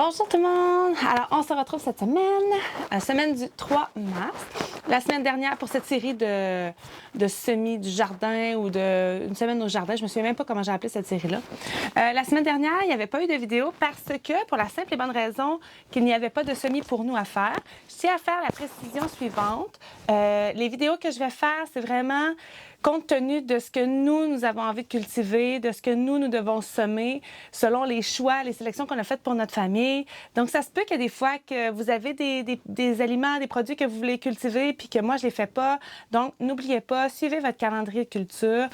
Bonjour tout le monde! Alors, on se retrouve cette semaine, semaine du 3 mars. La semaine dernière, pour cette série de semis du jardin ou de une semaine au jardin, je me souviens même pas comment j'ai appelé cette série-là. La semaine dernière, il n'y avait pas eu de vidéo parce que, pour la simple et bonne raison qu'il n'y avait pas de semis pour nous à faire. Je tiens à faire la précision suivante. Les vidéos que je vais faire, c'est vraiment compte tenu de ce que nous avons envie de cultiver, de ce que nous devons semer, selon les choix, les sélections qu'on a faites pour notre famille. Donc, ça se peut qu'il y a des fois que vous avez des aliments, des produits que vous voulez cultiver, puis que moi, je les fais pas. Donc, n'oubliez pas, suivez votre calendrier de culture.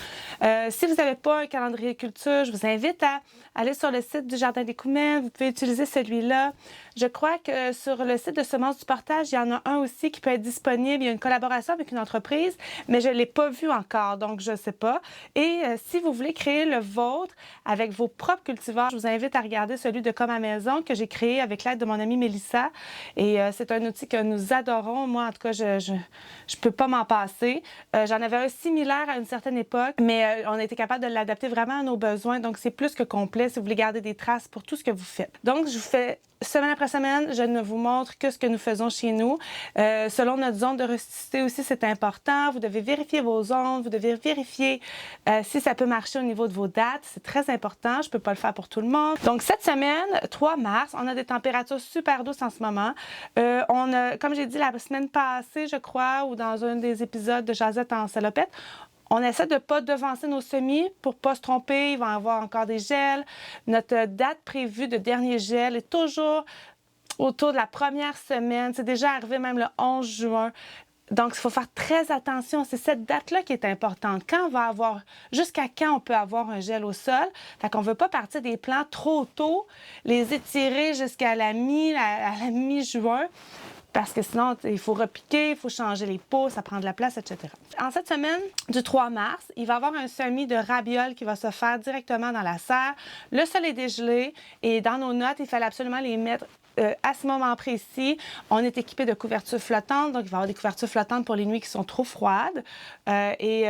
Si vous n'avez pas un calendrier de culture, je vous invite à aller sur le site du Jardin des Coumets. Vous pouvez utiliser celui-là. Je crois que sur le site de Semences du Portage, il y en a un aussi qui peut être disponible. Il y a une collaboration avec une entreprise, mais je ne l'ai pas vu encore, donc je ne sais pas. Et si vous voulez créer le vôtre avec vos propres cultivars, je vous invite à regarder celui de Comme à Maison que j'ai créé avec l'aide de mon amie Mélissa. Et c'est un outil que nous adorons. Moi, en tout cas, je peux pas m'en passer. J'en avais un similaire à une certaine époque, mais on a été capable de l'adapter vraiment à nos besoins. Donc, c'est plus que complet si vous voulez garder des traces pour tout ce que vous faites. Donc, je vous fais semaine après semaine, je ne vous montre que ce que nous faisons chez nous. Selon notre zone de rusticité aussi, c'est important. Vous devez vérifier vos zones, vous devez vérifier si ça peut marcher au niveau de vos dates. C'est très important. Je ne peux pas le faire pour tout le monde. Donc, cette semaine, 3 mars, on a des températures super douces en ce moment. On a, comme j'ai dit la semaine passée, je crois, ou dans un des épisodes de Jazette en salopette, on essaie de ne pas devancer nos semis pour ne pas se tromper. Il va y avoir encore des gels. Notre date prévue de dernier gel est toujours autour de la première semaine. C'est déjà arrivé même le 11 juin. Donc, il faut faire très attention. C'est cette date-là qui est importante. Jusqu'à quand on peut avoir un gel au sol? Fait qu'on ne veut pas partir des plants trop tôt, les étirer jusqu'à la mi-juin. Parce que sinon, il faut repiquer, il faut changer les pots, ça prend de la place, etc. En cette semaine du 3 mars, il va y avoir un semis de ravioles qui va se faire directement dans la serre. Le sol est dégelé et dans nos notes, il fallait absolument les mettre à ce moment précis. On est équipé de couvertures flottantes, donc il va y avoir des couvertures flottantes pour les nuits qui sont trop froides. Et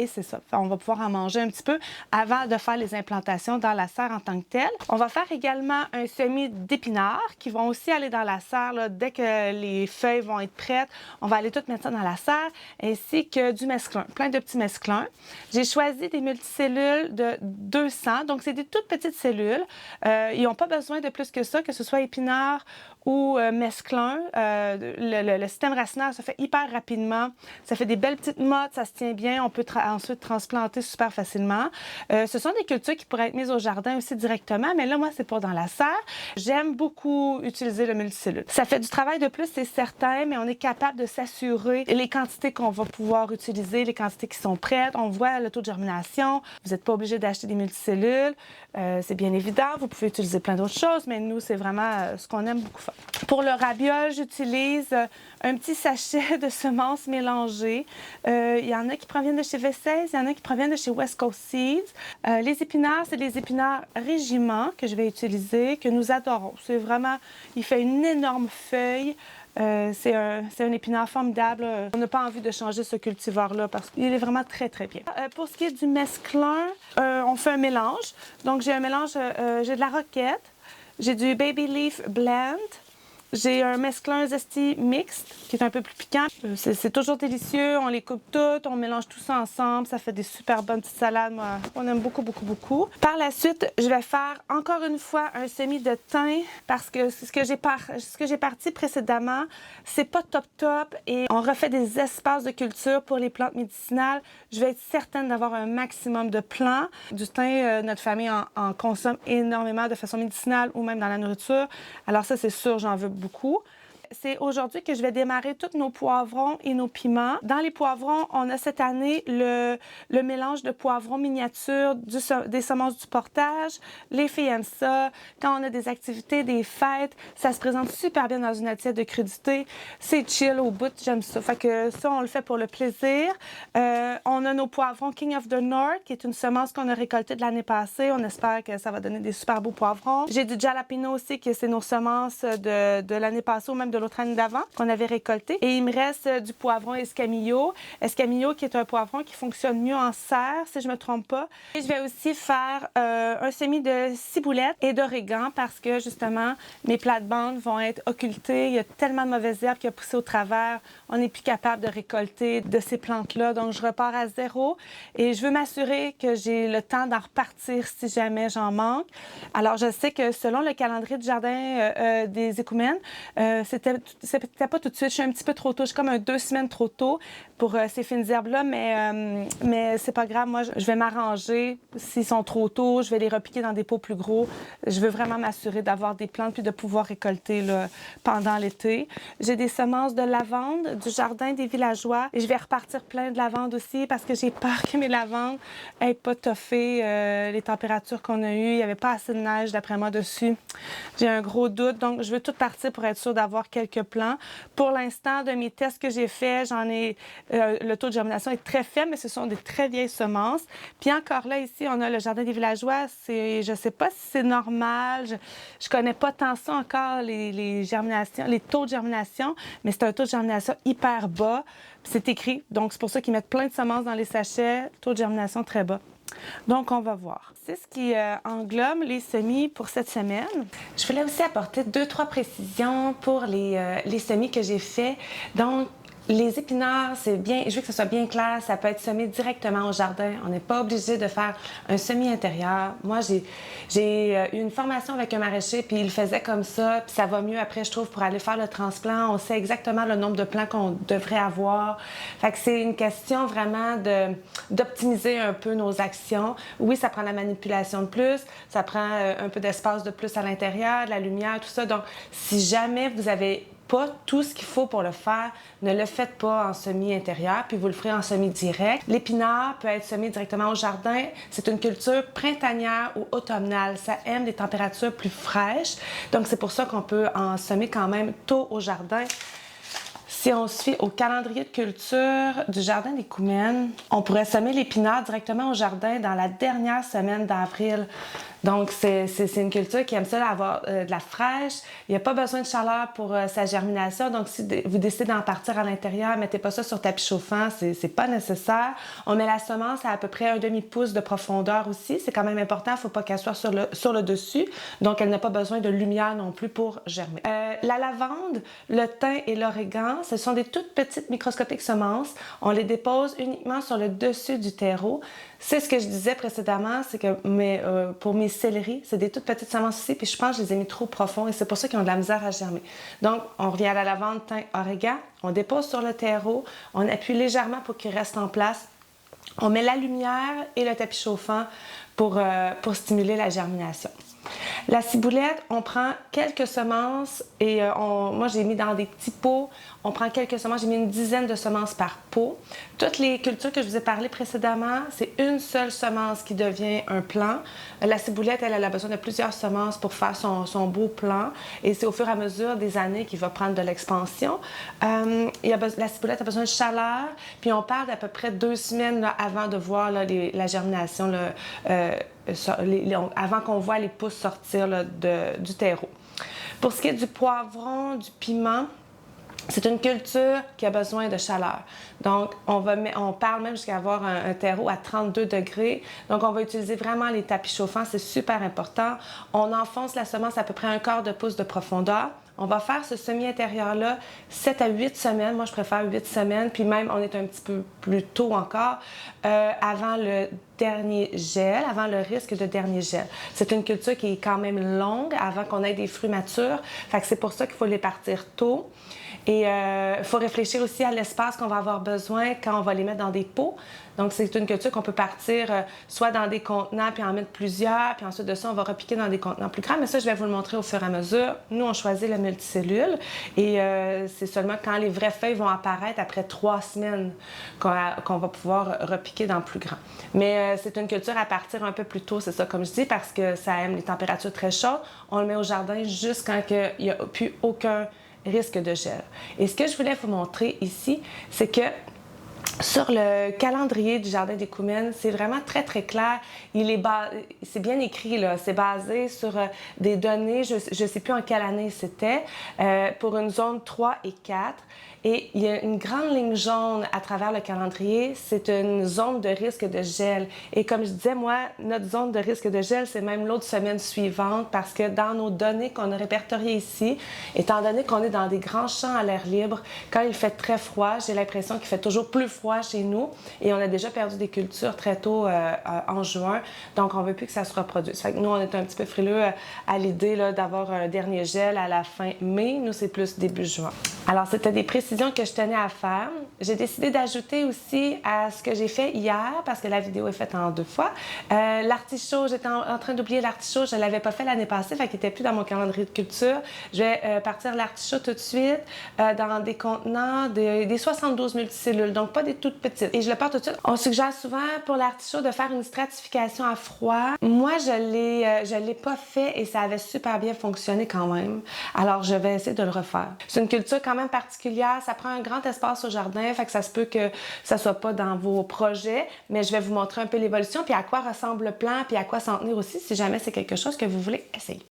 c'est ça. Enfin, on va pouvoir en manger un petit peu avant de faire les implantations dans la serre en tant que telle. On va faire également un semis d'épinards qui vont aussi aller dans la serre là, dès que les feuilles vont être prêtes. On va aller tout mettre ça dans la serre, ainsi que du mesclun, plein de petits mesclins. J'ai choisi des multicellules de 200, donc c'est des toutes petites cellules. Ils n'ont pas besoin de plus que ça, que ce soit épinards ou mesclun. Le système racinaire se fait hyper rapidement. Ça fait des belles petites mottes, ça se tient bien. On peut ensuite transplanter super facilement. Ce sont des cultures qui pourraient être mises au jardin aussi directement, mais là, moi, c'est pour dans la serre. J'aime beaucoup utiliser le multicellule. Ça fait du travail de plus, c'est certain, mais on est capable de s'assurer les quantités qu'on va pouvoir utiliser, les quantités qui sont prêtes. On voit le taux de germination. Vous n'êtes pas obligé d'acheter des multicellules. C'est bien évident. Vous pouvez utiliser plein d'autres choses, mais nous, c'est vraiment ce qu'on aime beaucoup faire. Pour le rabiol, j'utilise un petit sachet de semences mélangées. Il y en a qui proviennent de chez V16, il y en a qui proviennent de chez West Coast Seeds. Les épinards, c'est des épinards régiment que je vais utiliser, que nous adorons. C'est vraiment, il fait une énorme feuille. C'est un épinard formidable. On n'a pas envie de changer ce cultivar-là parce qu'il est vraiment très, très bien. Pour ce qui est du mesclun, on fait un mélange. Donc, j'ai un mélange, j'ai de la roquette, j'ai du Baby Leaf Blend, j'ai un mesclun zesty mixte qui est un peu plus piquant. C'est toujours délicieux. On les coupe toutes, on mélange tout ça ensemble. Ça fait des super bonnes petites salades. Moi, on aime beaucoup, beaucoup, beaucoup. Par la suite, je vais faire encore une fois un semis de thym parce que ce que j'ai parti précédemment, c'est pas top et on refait des espaces de culture pour les plantes médicinales. Je vais être certaine d'avoir un maximum de plants. Du thym, notre famille en consomme énormément de façon médicinale ou même dans la nourriture. Alors ça, c'est sûr, j'en veux beaucoup. C'est aujourd'hui que je vais démarrer tous nos poivrons et nos piments. Dans les poivrons, on a cette année le mélange de poivrons miniatures des semences du portage. Les filles aiment ça. Quand on a des activités, des fêtes, ça se présente super bien dans une assiette de crudité. C'est chill au bout, j'aime ça. Fait que ça, on le fait pour le plaisir. On a nos poivrons King of the North, qui est une semence qu'on a récoltée de l'année passée. On espère que ça va donner des super beaux poivrons. J'ai du jalapeno aussi, qui c'est nos semences de l'année passée ou même de l'autre année d'avant qu'on avait récolté. Et il me reste du poivron escamillo. Escamillo qui est un poivron qui fonctionne mieux en serre, si je me trompe pas. Et je vais aussi faire un semis de ciboulette et d'origan parce que justement, mes plates-bandes vont être occultées. Il y a tellement de mauvaises herbes qui ont poussé au travers. On n'est plus capable de récolter de ces plantes-là. Donc, je repars à zéro et je veux m'assurer que j'ai le temps d'en repartir si jamais j'en manque. Alors, je sais que selon le calendrier du jardin des Écoumènes, c'était pas tout de suite. Je suis un petit peu trop tôt. Je suis comme 2 semaines trop tôt pour ces fines herbes-là, mais c'est pas grave. Moi, je vais m'arranger. S'ils sont trop tôt, je vais les repiquer dans des pots plus gros. Je veux vraiment m'assurer d'avoir des plantes puis de pouvoir récolter là, pendant l'été. J'ai des semences de lavande du jardin des villageois et je vais repartir plein de lavande aussi parce que j'ai peur que mes lavandes n'aient pas toffé les températures qu'on a eues. Il n'y avait pas assez de neige, d'après moi, dessus. J'ai un gros doute, donc je veux tout partir pour être sûre d'avoir quelques plants. Pour l'instant, de mes tests que j'ai faits, le taux de germination est très faible, mais ce sont des très vieilles semences. Puis encore là, ici, on a le jardin des villageois. Je ne sais pas si c'est normal. Je ne connais pas tant ça encore, les germinations, les taux de germination, mais c'est un taux de germination hyper bas. C'est écrit, donc c'est pour ça qu'ils mettent plein de semences dans les sachets, taux de germination très bas. Donc, on va voir. C'est ce qui englobe les semis pour cette semaine. Je voulais aussi apporter 2-3 précisions pour les semis que j'ai faits. Donc, les épinards, c'est bien, je veux que ce soit bien clair, ça peut être semé directement au jardin. On n'est pas obligé de faire un semis intérieur. Moi, j'ai eu une formation avec un maraîcher, puis il le faisait comme ça, puis ça va mieux après, je trouve, pour aller faire le transplant. On sait exactement le nombre de plants qu'on devrait avoir. Fait que c'est une question vraiment d'optimiser un peu nos actions. Oui, ça prend la manipulation de plus, ça prend un peu d'espace de plus à l'intérieur, de la lumière, tout ça. Donc, si jamais vous avez pas tout ce qu'il faut pour le faire, ne le faites pas en semis intérieur, puis vous le ferez en semis direct. L'épinard peut être semé directement au jardin. C'est une culture printanière ou automnale. Ça aime des températures plus fraîches. Donc, c'est pour ça qu'on peut en semer quand même tôt au jardin. Si on se fie au calendrier de culture du jardin des Écoumènes, on pourrait semer l'épinard directement au jardin dans la dernière semaine d'avril. Donc, c'est une culture qui aime ça avoir de la fraîche. Il n'y a pas besoin de chaleur pour sa germination. Donc, si vous décidez d'en partir à l'intérieur, mettez pas ça sur tapis chauffant, c'est pas nécessaire. On met la semence à peu près un demi-pouce de profondeur aussi. C'est quand même important, il ne faut pas qu'elle soit sur le dessus. Donc, elle n'a pas besoin de lumière non plus pour germer. La lavande, le thym et l'origan, ce sont des toutes petites microscopiques semences. On les dépose uniquement sur le dessus du terreau. C'est ce que je disais précédemment, c'est que pour mes céleris, c'est des toutes petites semences aussi, puis je pense que je les ai mis trop profonds et c'est pour ça qu'ils ont de la misère à germer. Donc, on revient à la lavande, thym, origan, on dépose sur le terreau, on appuie légèrement pour qu'il reste en place. On met la lumière et le tapis chauffant pour stimuler la germination. La ciboulette, on prend quelques semences et moi j'ai mis dans des petits pots. On prend quelques semences, j'ai mis une dizaine de semences par pot. Toutes les cultures que je vous ai parlé précédemment, c'est une seule semence qui devient un plant. La ciboulette, elle a besoin de plusieurs semences pour faire son beau plant et c'est au fur et à mesure des années qu'il va prendre de l'expansion. La ciboulette a besoin de chaleur, puis on parle d'à peu près 2 semaines là, avant de voir là, la germination, avant qu'on voit les pousses sortir là, du terreau. Pour ce qui est du poivron, du piment, c'est une culture qui a besoin de chaleur. Donc, on parle même jusqu'à avoir un terreau à 32 degrés. Donc, on va utiliser vraiment les tapis chauffants. C'est super important. On enfonce la semence à peu près 1/4 de pouce de profondeur. On va faire ce semi-intérieur-là 7 à 8 semaines. Moi, je préfère 8 semaines. Puis même, on est un petit peu plus tôt encore, avant le dernier gel, avant le risque de dernier gel. C'est une culture qui est quand même longue avant qu'on ait des fruits matures. Fait que c'est pour ça qu'il faut les partir tôt. Et il faut réfléchir aussi à l'espace qu'on va avoir besoin quand on va les mettre dans des pots. Donc, c'est une culture qu'on peut partir soit dans des contenants puis en mettre plusieurs, puis ensuite de ça, on va repiquer dans des contenants plus grands. Mais ça, je vais vous le montrer au fur et à mesure. Nous, on choisit le multicellule et c'est seulement quand les vraies feuilles vont apparaître après 3 semaines qu'on va pouvoir repiquer dans plus grand. Mais c'est une culture à partir un peu plus tôt, c'est ça, comme je dis, parce que ça aime les températures très chaudes. On le met au jardin juste quand il n'y a plus aucun risque de gel. Et ce que je voulais vous montrer ici, c'est que Sur le calendrier du Jardin des Coumènes, c'est vraiment très, très clair. C'est bien écrit, là. C'est basé sur des données, je ne sais plus en quelle année c'était, pour une zone 3 et 4. Et il y a une grande ligne jaune à travers le calendrier, c'est une zone de risque de gel. Et comme je disais, moi, notre zone de risque de gel, c'est même l'autre semaine suivante parce que dans nos données qu'on a répertoriées ici, étant donné qu'on est dans des grands champs à l'air libre, quand il fait très froid, j'ai l'impression qu'il fait toujours plus froid chez nous et on a déjà perdu des cultures très tôt en juin, donc on ne veut plus que ça se reproduise. Fait que nous, on est un petit peu frileux à l'idée d'avoir un dernier gel à la fin mai. Nous, c'est plus début juin. Alors, c'était des précisions que je tenais à faire. J'ai décidé d'ajouter aussi à ce que j'ai fait hier, parce que la vidéo est faite en 2 fois. L'artichaut, j'étais en train d'oublier l'artichaut. Je ne l'avais pas fait l'année passée, fait qu'il n'était plus dans mon calendrier de culture. Je vais partir l'artichaut tout de suite dans des contenants, des 72 multicellules, donc pas des toutes petites. Et je le porte tout de suite. On suggère souvent pour l'artichaut de faire une stratification à froid. Moi, je l'ai pas fait et ça avait super bien fonctionné quand même. Alors, je vais essayer de le refaire. C'est une culture quand même particulière. Ça prend un grand espace au jardin, fait que ça se peut que ça soit pas dans vos projets, mais je vais vous montrer un peu l'évolution, puis à quoi ressemble le plan, puis à quoi s'en tenir aussi, si jamais c'est quelque chose que vous voulez essayer.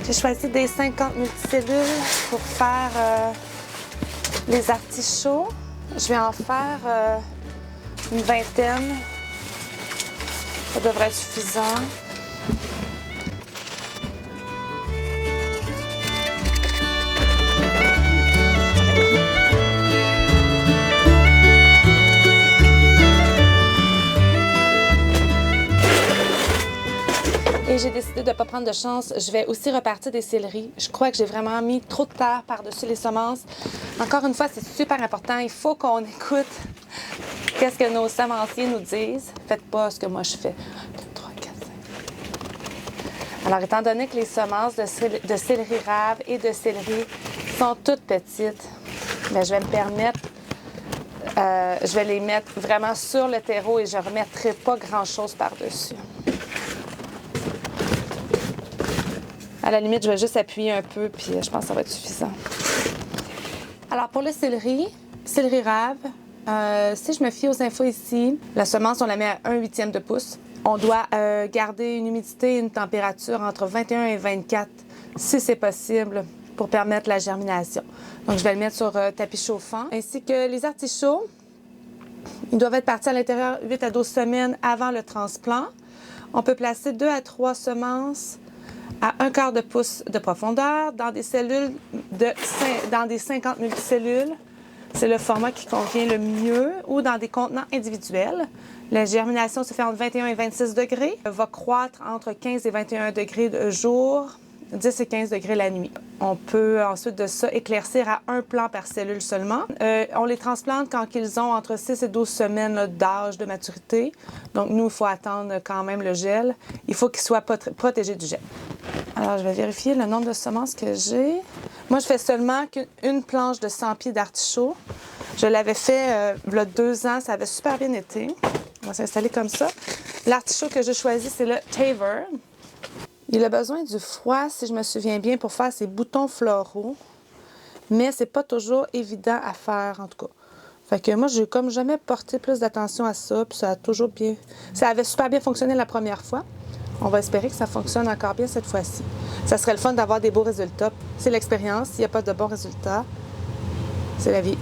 J'ai choisi des 50 multicellules pour faire les artichauts. Je vais en faire une vingtaine. Ça devrait être suffisant. Et j'ai décidé de ne pas prendre de chance. Je vais aussi repartir des céleris. Je crois que j'ai vraiment mis trop de terre par-dessus les semences. Encore une fois, c'est super important. Il faut qu'on écoute qu'est-ce que nos semenciers nous disent. Faites pas ce que moi je fais. 2, 3, 4, 5. Alors, étant donné que les semences de céleri rave et de céleri sont toutes petites, bien, je vais me permettre, je vais les mettre vraiment sur le terreau et je ne remettrai pas grand-chose par-dessus. À la limite, je vais juste appuyer un peu, puis je pense que ça va être suffisant. Alors, pour le céleri rave, si je me fie aux infos ici, la semence, on la met à 1/8 de pouce. On doit garder une humidité et une température entre 21 et 24, si c'est possible, pour permettre la germination. Donc, je vais le mettre sur tapis chauffant. Ainsi que les artichauts, ils doivent être partis à l'intérieur 8 à 12 semaines avant le transplant. On peut placer 2 à 3 semences à 1/4 de pouce de profondeur dans des cellules dans des 50 multicellules. C'est le format qui convient le mieux, ou dans des contenants individuels. La germination se fait entre 21 et 26 degrés. Elle va croître entre 15 et 21 degrés le jour, 10 et 15 degrés la nuit. On peut ensuite de ça éclaircir à 1 plant par cellule seulement. On les transplante quand ils ont entre 6 et 12 semaines d'âge de maturité. Donc, nous, il faut attendre quand même le gel. Il faut qu'ils soient protégés du gel. Alors, je vais vérifier le nombre de semences que j'ai. Moi, je fais seulement une planche de 100 pieds d'artichaut. Je l'avais fait il y a 2 ans. Ça avait super bien été. On va s'installer comme ça. L'artichaut que j'ai choisi, c'est le Taver. Il a besoin du froid, si je me souviens bien, pour faire ses boutons floraux. Mais c'est pas toujours évident à faire, en tout cas. Fait que moi, j'ai comme jamais porté plus d'attention à ça. Puis ça a toujours bien... Ça avait super bien fonctionné la première fois. On va espérer que ça fonctionne encore bien cette fois-ci. Ça serait le fun d'avoir des beaux résultats. C'est l'expérience. S'il n'y a pas de bons résultats, c'est la vie.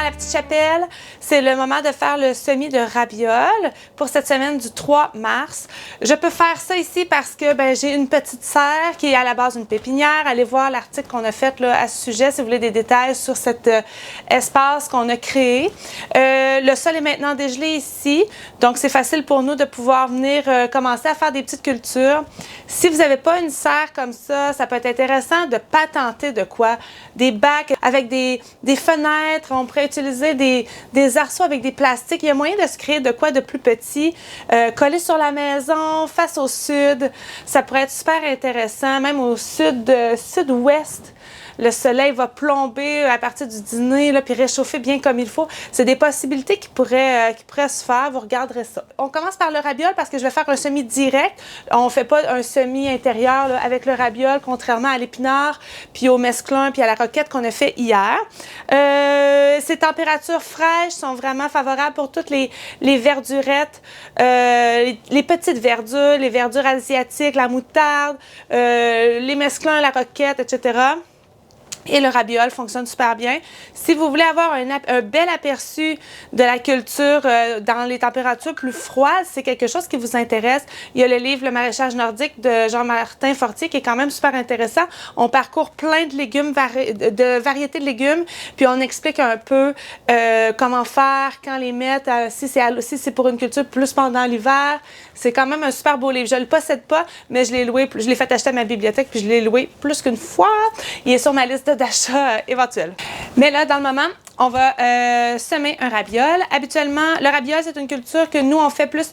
la petite chapelle, c'est le moment de faire le semis de ravioles pour cette semaine du 3 mars. Je peux faire ça ici parce que j'ai une petite serre qui est à la base d'une pépinière. Allez voir l'article qu'on a fait là, à ce sujet si vous voulez des détails sur cet espace qu'on a créé. Le sol est maintenant dégelé ici, donc c'est facile pour nous de pouvoir venir commencer à faire des petites cultures. Si vous n'avez pas une serre comme ça peut être intéressant de patenter de quoi? Des bacs avec des fenêtres, on pourrait utiliser des arceaux avec des plastiques. Il y a moyen de se créer de quoi de plus petit, collé sur la maison, face au sud. Ça pourrait être super intéressant, même au sud-ouest. Le soleil va plomber à partir du dîner, là, puis réchauffer bien comme il faut. C'est des possibilités qui pourraient se faire. Vous regarderez ça. On commence par le rabiole parce que je vais faire un semis direct. On ne fait pas un semis intérieur là, avec le rabiole, contrairement à l'épinard, puis au mesclun, puis à la roquette qu'on a fait hier. Ces températures fraîches sont vraiment favorables pour toutes les verdurettes, les petites verdures, les verdures asiatiques, la moutarde, les mesclun, la roquette, etc. Et le rabiole fonctionne super bien. Si vous voulez avoir un bel aperçu de la culture dans les températures plus froides, c'est quelque chose qui vous intéresse, il y a le livre Le maraîchage nordique de Jean-Martin Fortier qui est quand même super intéressant. On parcourt plein de légumes, de variétés de légumes, puis on explique un peu comment faire, quand les mettre, si c'est pour une culture plus pendant l'hiver. C'est quand même un super beau livre. Je ne le possède pas, mais je l'ai fait acheter à ma bibliothèque, puis je l'ai loué plus qu'une fois. Il est sur ma liste d'achat éventuelle. Mais là, dans le moment, on va semer un rabiole. Habituellement, le rabiole, c'est une culture que nous, on fait plus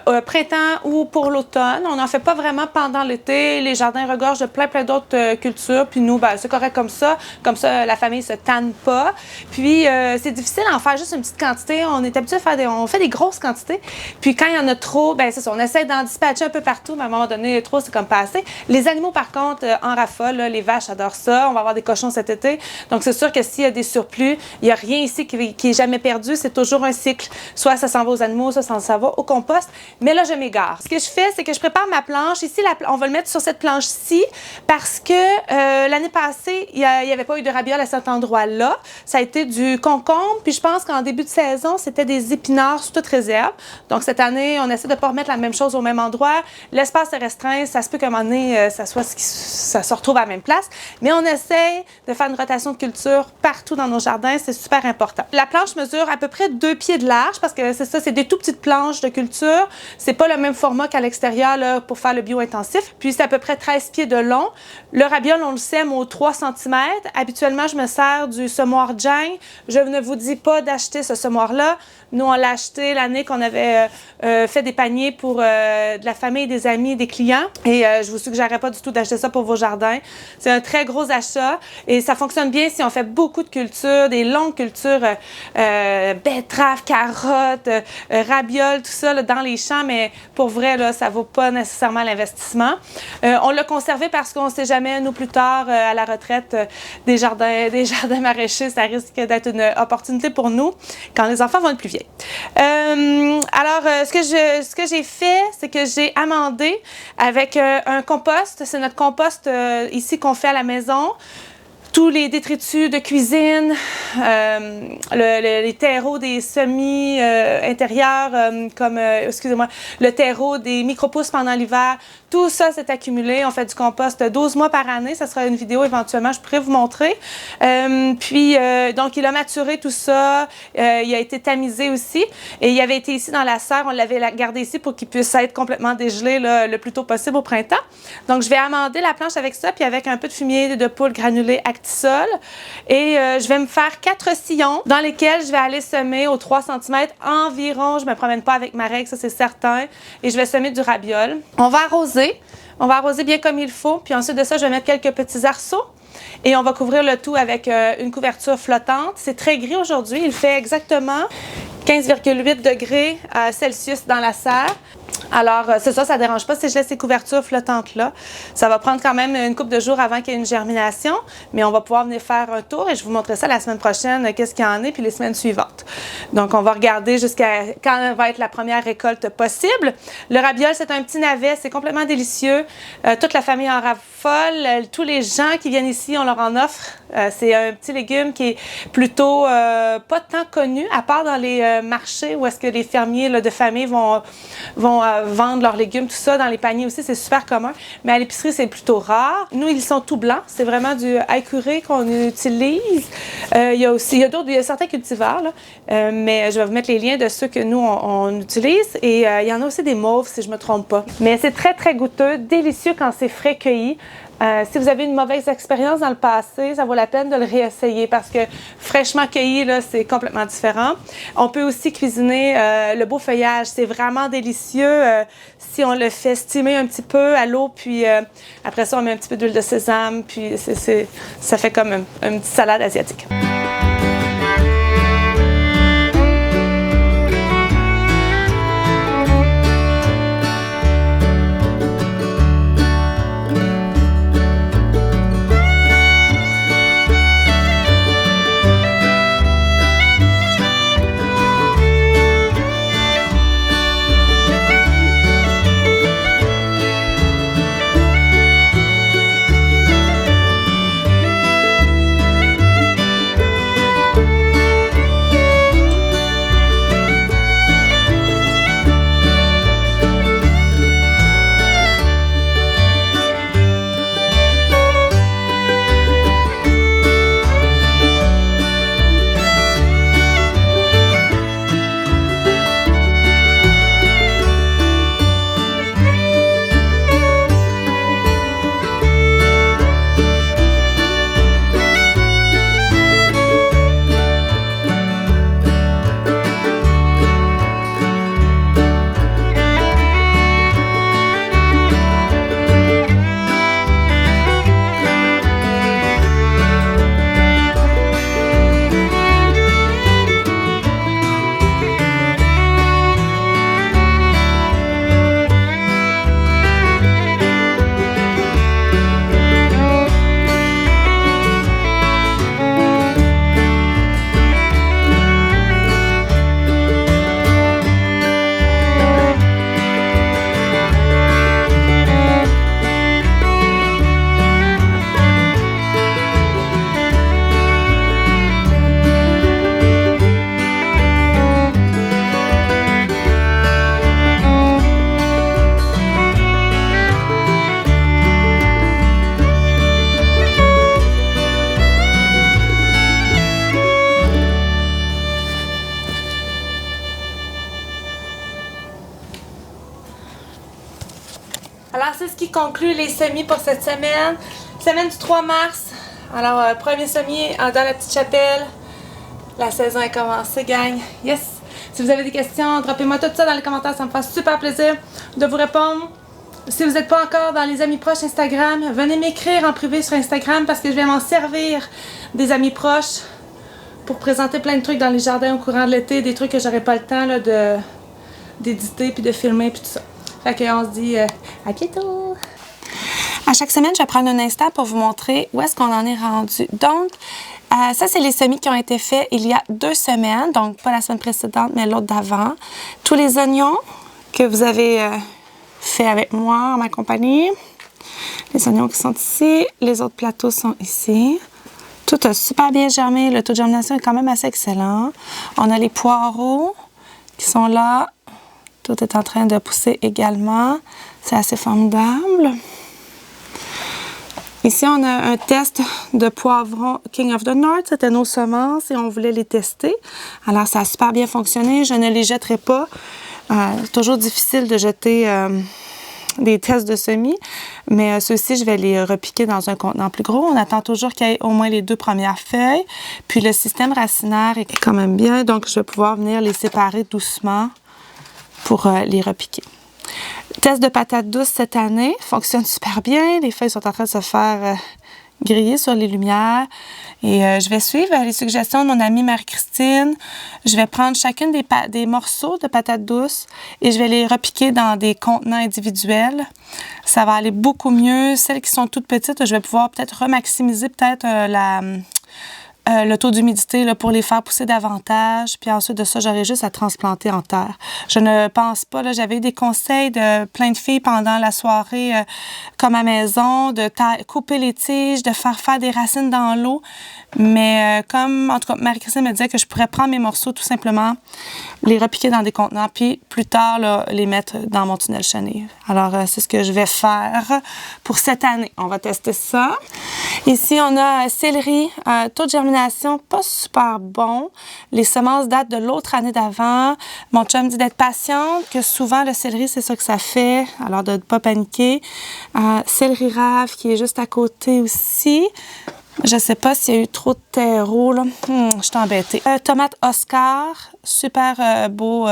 au printemps ou pour l'automne. On n'en fait pas vraiment pendant l'été. Les jardins regorgent de plein d'autres cultures. Puis nous, c'est correct comme ça. Comme ça, la famille ne se tanne pas. Puis, c'est difficile d'en faire juste une petite quantité. On est habitué à faire on fait des grosses quantités. Puis, quand il y en a trop, c'est ça. On essaie d'en dispatcher un peu partout. Mais à un moment donné, trop, c'est comme pas assez. Les animaux, par contre, en raffolent. Là, les vaches adorent ça. On va avoir des cochons cet été. Donc, c'est sûr que s'il y a des surplus, il n'y a rien ici qui est jamais perdu. C'est toujours un cycle. Soit ça s'en va aux animaux, soit ça va au compost. Mais là, je m'égare. Ce que je fais, c'est que je prépare ma planche. Ici, on va le mettre sur cette planche-ci parce que l'année passée, il n'y avait pas eu de rabiole à cet endroit-là. Ça a été du concombre. Puis je pense qu'en début de saison, c'était des épinards sous toute réserve. Donc cette année, on essaie de ne pas remettre la même chose au même endroit. L'espace est restreint. Ça se peut qu'à un moment donné, ça se retrouve à la même place. Mais on essaie de faire une rotation de culture partout dans nos jardins. C'est super important. La planche mesure à peu près 2 pieds de large parce que c'est ça, c'est des tout petites planches de culture. C'est pas le même format qu'à l'extérieur là, pour faire le bio-intensif. Puis c'est à peu près 13 pieds de long. Le rabiole, on le sème aux 3 cm. Habituellement, je me sers du semoir Jang. Je ne vous dis pas d'acheter ce semoir-là. Nous, on l'a acheté l'année qu'on avait fait des paniers pour de la famille, des amis, des clients. Et je vous suggérerais pas du tout d'acheter ça pour vos jardins. C'est un très gros achat et ça fonctionne bien si on fait beaucoup de cultures, des longues cultures, betteraves, carottes, ravioles, tout ça là, dans les champs. Mais pour vrai, là, ça vaut pas nécessairement l'investissement. On l'a conservé parce qu'on ne sait jamais, nous, plus tard, à la retraite, des jardins maraîchers, ça risque d'être une opportunité pour nous quand les enfants vont être plus vieilles. Ce que j'ai fait, c'est que j'ai amendé avec un compost. C'est notre compost ici qu'on fait à la maison. Tous les détritus de cuisine, les terreaux des semis intérieurs, le terreau des micro-pousses pendant l'hiver, tout ça s'est accumulé. On fait du compost 12 mois par année. Ça sera une vidéo éventuellement, je pourrais vous montrer. Donc, il a maturé tout ça. Il a été tamisé aussi. Et il avait été ici dans la serre. On l'avait gardé ici pour qu'il puisse être complètement dégelé là, le plus tôt possible au printemps. Donc, je vais amender la planche avec ça, puis avec un peu de fumier de poule granulé Actisol. Et je vais me faire 4 sillons dans lesquels je vais aller semer aux 3 cm environ. Je ne me promène pas avec ma règle, ça c'est certain. Et je vais semer du rabiole. On va arroser. On va arroser bien comme il faut. Puis ensuite de ça, je vais mettre quelques petits arceaux. Et on va couvrir le tout avec une couverture flottante. C'est très gris aujourd'hui. Il fait exactement 15,8 degrés Celsius dans la serre. Alors, c'est ça, ça ne dérange pas si je laisse ces couvertures flottantes-là. Ça va prendre quand même une couple de jours avant qu'il y ait une germination, mais on va pouvoir venir faire un tour et je vous montrerai ça la semaine prochaine, qu'est-ce qu'il y en est, puis les semaines suivantes. Donc, on va regarder jusqu'à quand va être la première récolte possible. Le rabiole, c'est un petit navet, c'est complètement délicieux. Toute la famille en raffole. Tous les gens qui viennent ici, on leur en offre C'est un petit légume qui est plutôt pas tant connu, à part dans les marchés où est-ce que les fermiers là, de famille vont vendre leurs légumes, tout ça. Dans les paniers aussi, c'est super commun. Mais à l'épicerie, c'est plutôt rare. Nous, ils sont tout blancs. C'est vraiment du haikuré qu'on utilise. Il y a certains cultivars, là, mais je vais vous mettre les liens de ceux que nous, on utilise. Et il y en a aussi des mauves, si je me trompe pas. Mais c'est très, très goûteux, délicieux quand c'est frais cueilli. Si vous avez une mauvaise expérience dans le passé, ça vaut la peine de le réessayer parce que fraîchement cueilli, là, c'est complètement différent. On peut aussi cuisiner le beau feuillage. C'est vraiment délicieux si on le fait steamer un petit peu à l'eau, puis après ça, on met un petit peu d'huile de sésame, puis ça fait comme une petite salade asiatique. Alors, c'est ce qui conclut les semis pour cette semaine. Semaine du 3 mars. Alors, premier semis dans la petite chapelle. La saison est commencée, gang. Yes! Si vous avez des questions, droppez-moi tout ça dans les commentaires. Ça me fait super plaisir de vous répondre. Si vous n'êtes pas encore dans les amis proches Instagram, venez m'écrire en privé sur Instagram parce que je vais m'en servir des amis proches pour présenter plein de trucs dans les jardins au courant de l'été. Des trucs que j'aurais pas le temps là, d'éditer puis de filmer puis tout ça. Fait qu'on se dit à bientôt! À chaque semaine, je vais prendre un instant pour vous montrer où est-ce qu'on en est rendu. Donc, ça, c'est les semis qui ont été faits il y a 2 semaines. Donc, pas la semaine précédente, mais l'autre d'avant. Tous les oignons que vous avez fait avec moi, en ma compagnie. Les oignons qui sont ici. Les autres plateaux sont ici. Tout a super bien germé. Le taux de germination est quand même assez excellent. On a les poireaux qui sont là. Tout est en train de pousser également. C'est assez formidable. Ici, on a un test de poivrons King of the North. C'était nos semences et on voulait les tester. Alors, ça a super bien fonctionné. Je ne les jetterai pas. C'est toujours difficile de jeter des tests de semis, mais ceux-ci, je vais les repiquer dans un contenant plus gros. On attend toujours qu'il y ait au moins les 2 premières feuilles. Puis, le système racinaire est quand même bien, donc je vais pouvoir venir les séparer doucement pour les repiquer. Test de patates douces cette année fonctionne super bien. Les feuilles sont en train de se faire griller sur les lumières. Et je vais suivre les suggestions de mon amie Marie-Christine. Je vais prendre chacune des morceaux de patates douces et je vais les repiquer dans des contenants individuels. Ça va aller beaucoup mieux. Celles qui sont toutes petites, je vais pouvoir peut-être remaximiser le taux d'humidité là, pour les faire pousser davantage. Puis ensuite de ça, j'aurais juste à transplanter en terre. Je ne pense pas, là, j'avais eu des conseils de plein de filles pendant la soirée comme à maison, de couper les tiges, de faire des racines dans l'eau. Mais comme, en tout cas, Marie-Christine me disait que je pourrais prendre mes morceaux tout simplement, les repiquer dans des contenants, puis plus tard, là, les mettre dans mon tunnel chenille. Alors, c'est ce que je vais faire pour cette année. On va tester ça. Ici, on a céleri, taux de germination pas super bon. Les semences datent de l'autre année d'avant. Mon chum dit d'être patiente, que souvent, le céleri, c'est ça que ça fait. Alors, de ne pas paniquer. Céleri rave qui est juste à côté aussi. Je ne sais pas s'il y a eu trop de terreau, là. Je suis embêtée. Tomate Oscar, super beau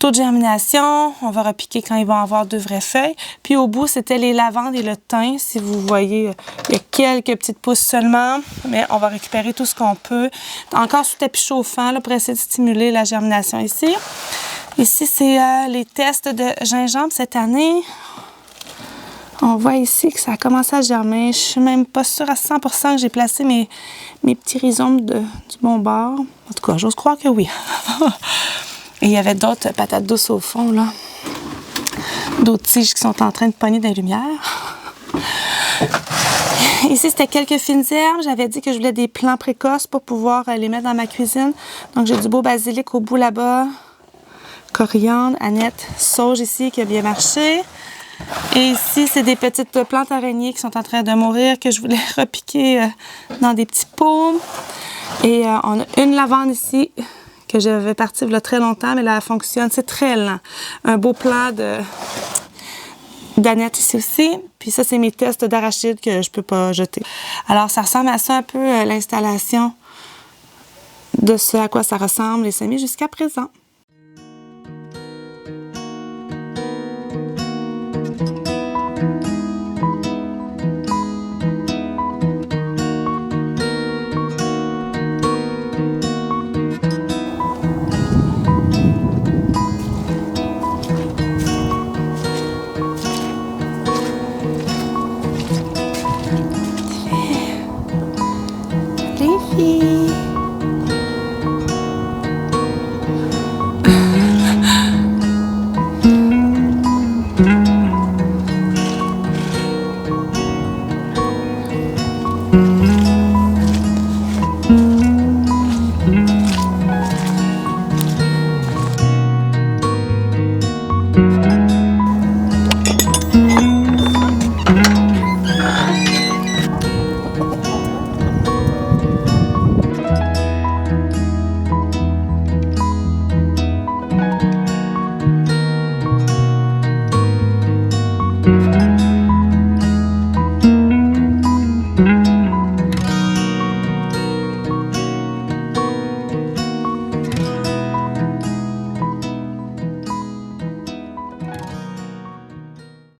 taux de germination. On va repiquer quand ils vont avoir 2 vraies feuilles. Puis au bout, c'était les lavandes et le thym. Si vous voyez, il y a quelques petites pousses seulement, mais on va récupérer tout ce qu'on peut. Encore sous tapis chauffant là, pour essayer de stimuler la germination ici. Ici, c'est les tests de gingembre cette année. On voit ici que ça a commencé à germer. Je suis même pas sûre à 100% que j'ai placé mes petits rhizomes du bon bord. En tout cas, j'ose croire que oui. Et il y avait d'autres patates douces au fond, là. D'autres tiges qui sont en train de pogner des lumières. Ici, c'était quelques fines herbes. J'avais dit que je voulais des plants précoces pour pouvoir les mettre dans ma cuisine. Donc, j'ai du beau basilic au bout là-bas. Coriandre, aneth, sauge ici qui a bien marché. Et ici, c'est des petites plantes araignées qui sont en train de mourir, que je voulais repiquer dans des petits pots. Et on a une lavande ici que j'avais partie il y a très longtemps, mais là, elle fonctionne. C'est très lent. Un beau plant d'aneth ici aussi. Puis ça, c'est mes tests d'arachide que je ne peux pas jeter. Alors, ça ressemble à ça un peu, l'installation de ce à quoi ça ressemble les semis jusqu'à présent.